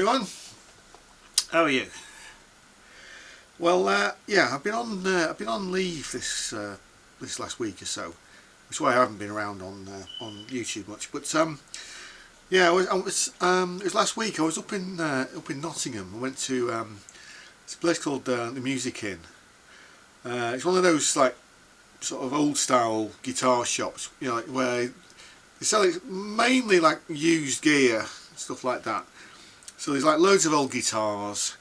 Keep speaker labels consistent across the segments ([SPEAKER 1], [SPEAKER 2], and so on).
[SPEAKER 1] Everyone, how are you? Well, yeah, I've been on leave this last week or so, which is why I haven't been around on YouTube much. But yeah, it was last week. I was up in Nottingham. I went to it's a place called the Music Inn. It's one of those like sort of old style guitar shops, like where they sell it mainly like used gear, stuff like that. So there's like loads of old guitars,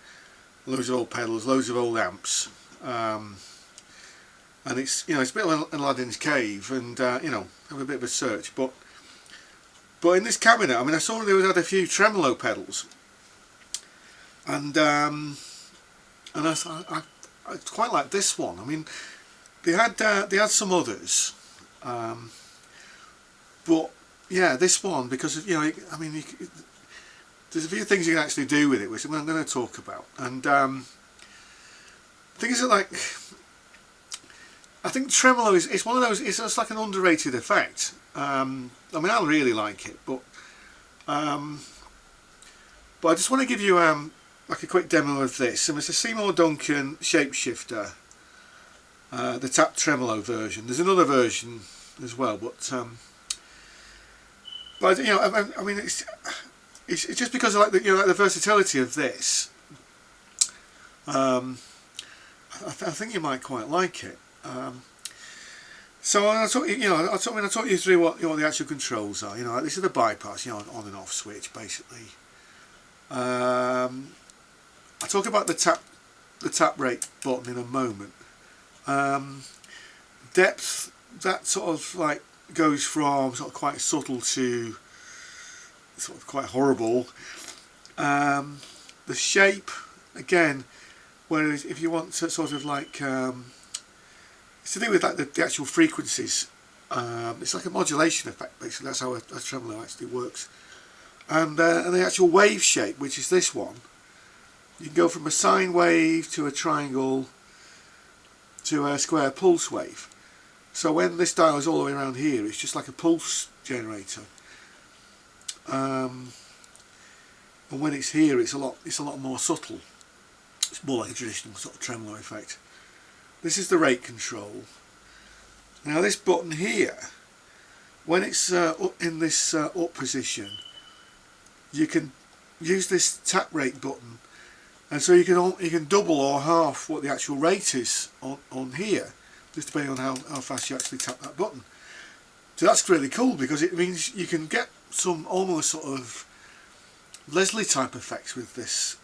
[SPEAKER 1] loads of old pedals, loads of old amps, and it's a bit like Aladdin's cave, and have a bit of a search. But in this cabinet, I mean, I saw they had a few tremolo pedals, and I quite like this one. I mean, they had some others, but yeah, this one, because of, I mean, there's a few things you can actually do with it, which I'm going to talk about. And the thing is that, like, I think tremolo is one of those. It's just like an underrated effect. I mean, I really like it, but I just want to give you like a quick demo of this. And it's a Seymour Duncan shapeshifter, the tap tremolo version. There's another version as well, but I mean, it's just because I like the versatility of this. I think you might quite like it. So I'll talk you through what the actual controls are. Like this is the bypass, on and off switch basically. I'll talk about the tap rate button in a moment. Depth, that sort of like goes from sort of quite subtle to sort of quite horrible. The shape, again, whereas if you want to sort of like it's to do with like the actual frequencies. It's like a modulation effect basically. That's how a tremolo actually works. And the actual wave shape, which is this one, you can go from a sine wave to a triangle to a square pulse wave. So when this dial is all the way around here, it's just like a pulse generator. And when it's here, it's a lot more subtle. It's more like a traditional sort of tremolo effect. This is the rate control. Now this button here, when it's in this up position, you can use this tap rate button, and so you can double or half what the actual rate is on here, just depending on how fast you actually tap that button. So that's really cool, because it means you can get some almost sort of Leslie type effects with this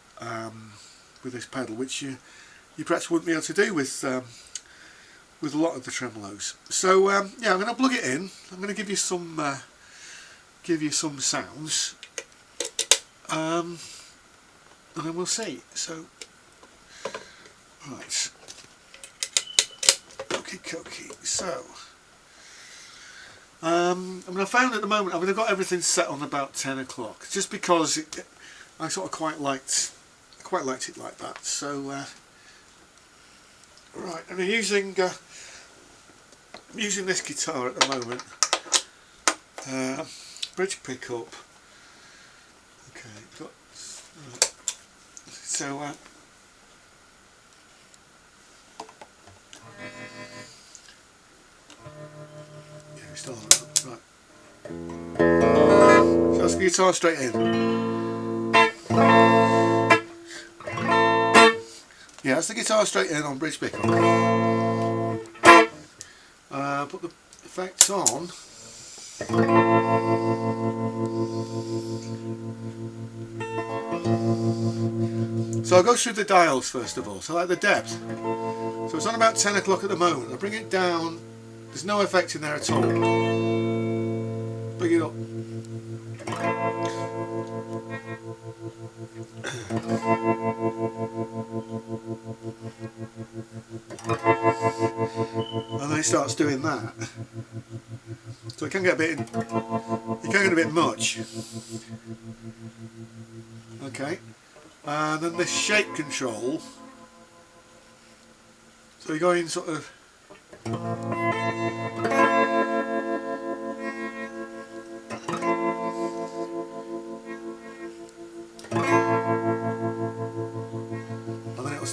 [SPEAKER 1] pedal, which you perhaps wouldn't be able to do with a lot of the tremolos. So yeah, I'm going to plug it in. I'm going to give you some sounds, and then we'll see. So right, okay. So I mean, I found at the moment, I mean, I've got everything set on about 10 o'clock, just because I sort of quite liked it like that. So right, and I'm using this guitar at the moment, bridge pickup. Okay, got right. So yeah, we still right. So that's the guitar straight in. Yeah, that's the guitar straight in on bridge pickup. Put the effects on. So I'll go through the dials first of all. So like the depth. So it's on about 10 o'clock at the moment. I'll bring it down. There's no effect in there at all. Bring it up. And then it starts doing that. So it can get a bit much. Okay. And then the shape control. So you're going sort of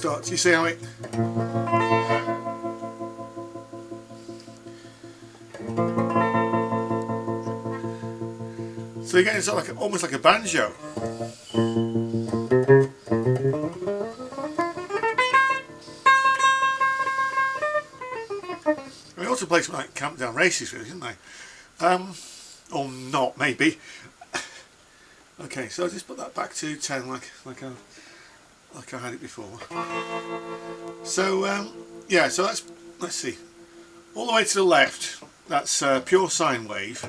[SPEAKER 1] starts. You see how it... So you're getting sort of like almost like a banjo. They also play some like campdown races, really, didn't they? Or not, maybe. Okay, so I'll just put that back to 10 like I had it before. So yeah, so let's see. All the way to the left, that's pure sine wave.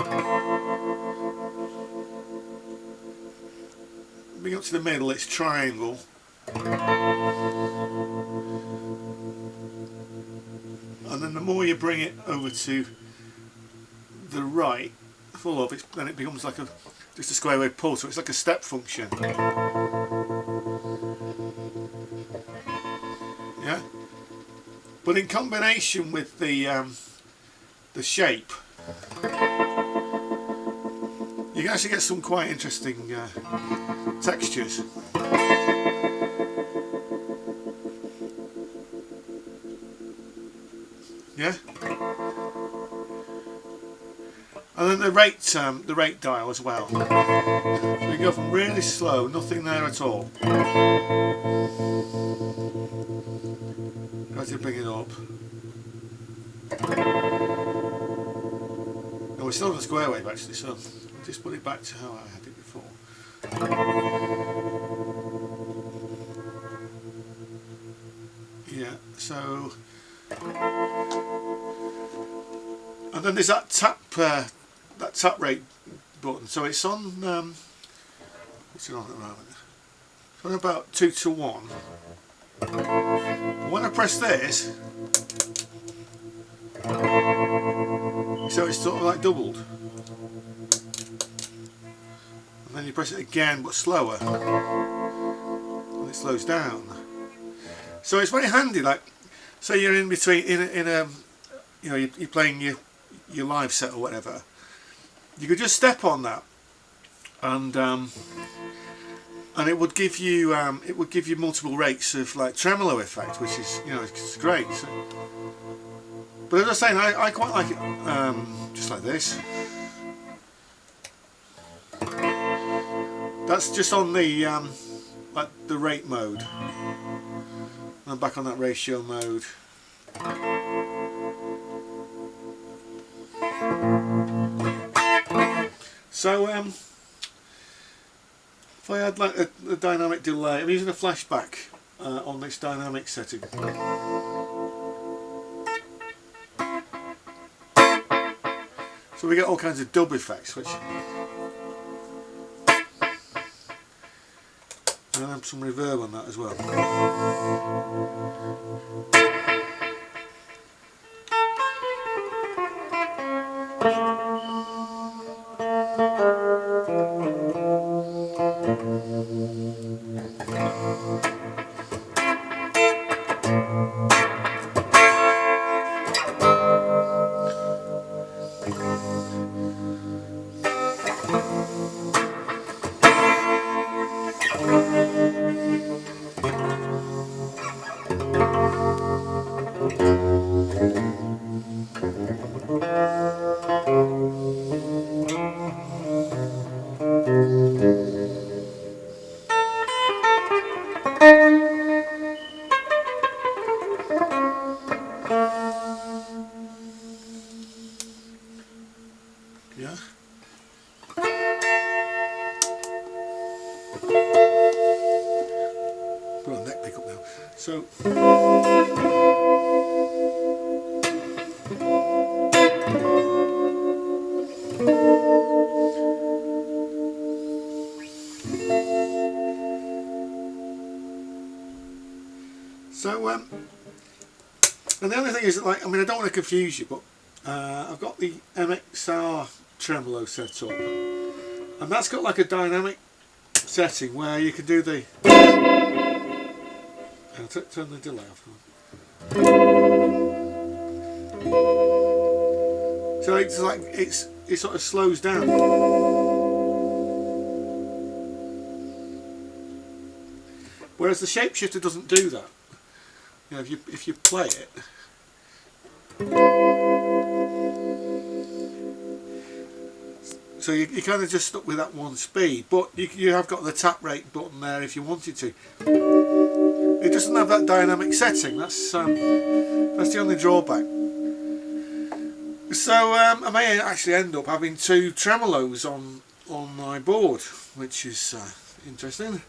[SPEAKER 1] Bring up to the middle, it's triangle. And then the more you bring it over to the right, full of it, then it becomes like just a square wave pulse, so it's like a step function. Yeah, but in combination with the shape, you can actually get some quite interesting textures. Yeah. And then the rate dial as well. So we go from really slow, nothing there at all, gradually bring it up. And we're still on a square wave actually, so I'll just put it back to how I had it before. Yeah, so, and then there's that tap rate button. So it's on what's it on at the moment? It's on about 2 to 1. When I press this, so it's sort of like doubled. And then you press it again but slower, and it slows down. So it's very handy, like say you're in between in a you know, you're playing your live set or whatever, you could just step on that and it would give you multiple rates of like tremolo effect, which is, you know, it's great. So, but as I was saying, I quite like it just like this. That's just on the like the rate mode. I'm back on that ratio mode. So if I had like a dynamic delay, I'm using a flashback on this dynamic setting. So we get all kinds of dub effects, which, and then some reverb on that as well. Yeah. Put on neck pickup now. So and the other thing is that, like, I mean, I don't want to confuse you, but I've got the MXR Tremolo set up, and that's got like a dynamic setting where you can do the turn the delay off. So it's like it sort of slows down. Whereas the shapeshifter doesn't do that. You know, if you play it, so you're kind of just stuck with that one speed, but you have got the tap rate button there if you wanted to. It doesn't have that dynamic setting. That's the only drawback. So I may actually end up having 2 tremolos on my board, which is interesting.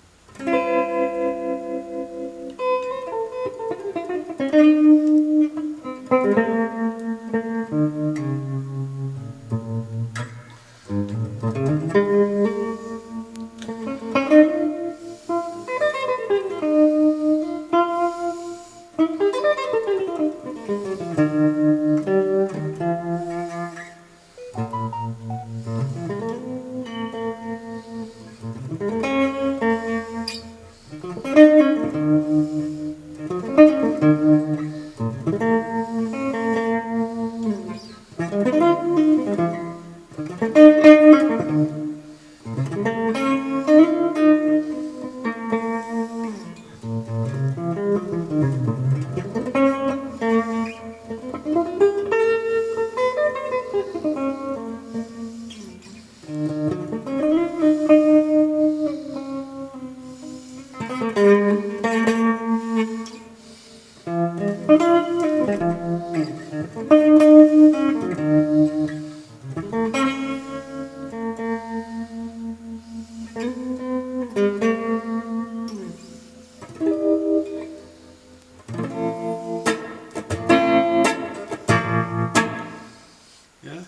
[SPEAKER 1] Yeah.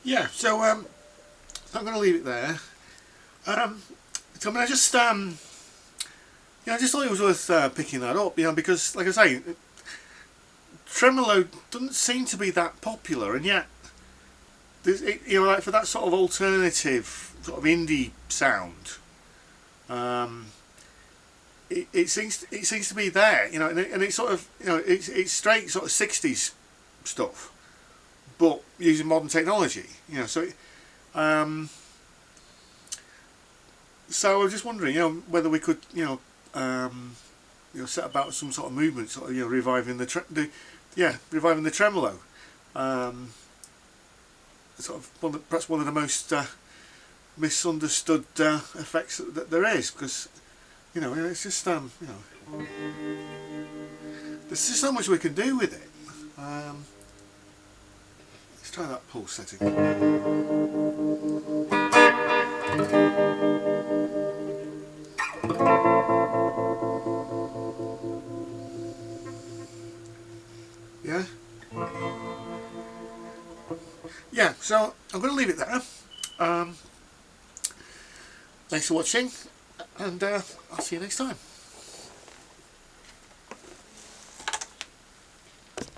[SPEAKER 1] Yeah, so I'm going to leave it there. So I mean, I just I just thought it was worth picking that up, because, like I say, tremolo doesn't seem to be that popular, and yet, like for that sort of alternative, sort of indie sound, it seems to be there, and it's sort of, it's straight sort of 60s stuff, but using modern technology, so. So I was just wondering, whether we could, set about some sort of movement, sort of, reviving reviving the tremolo. Sort of perhaps one of the most misunderstood effects that there is, because it's just there's just so much we can do with it. Let's try that pulse setting. Yeah, so I'm going to leave it there. Thanks for watching, and I'll see you next time.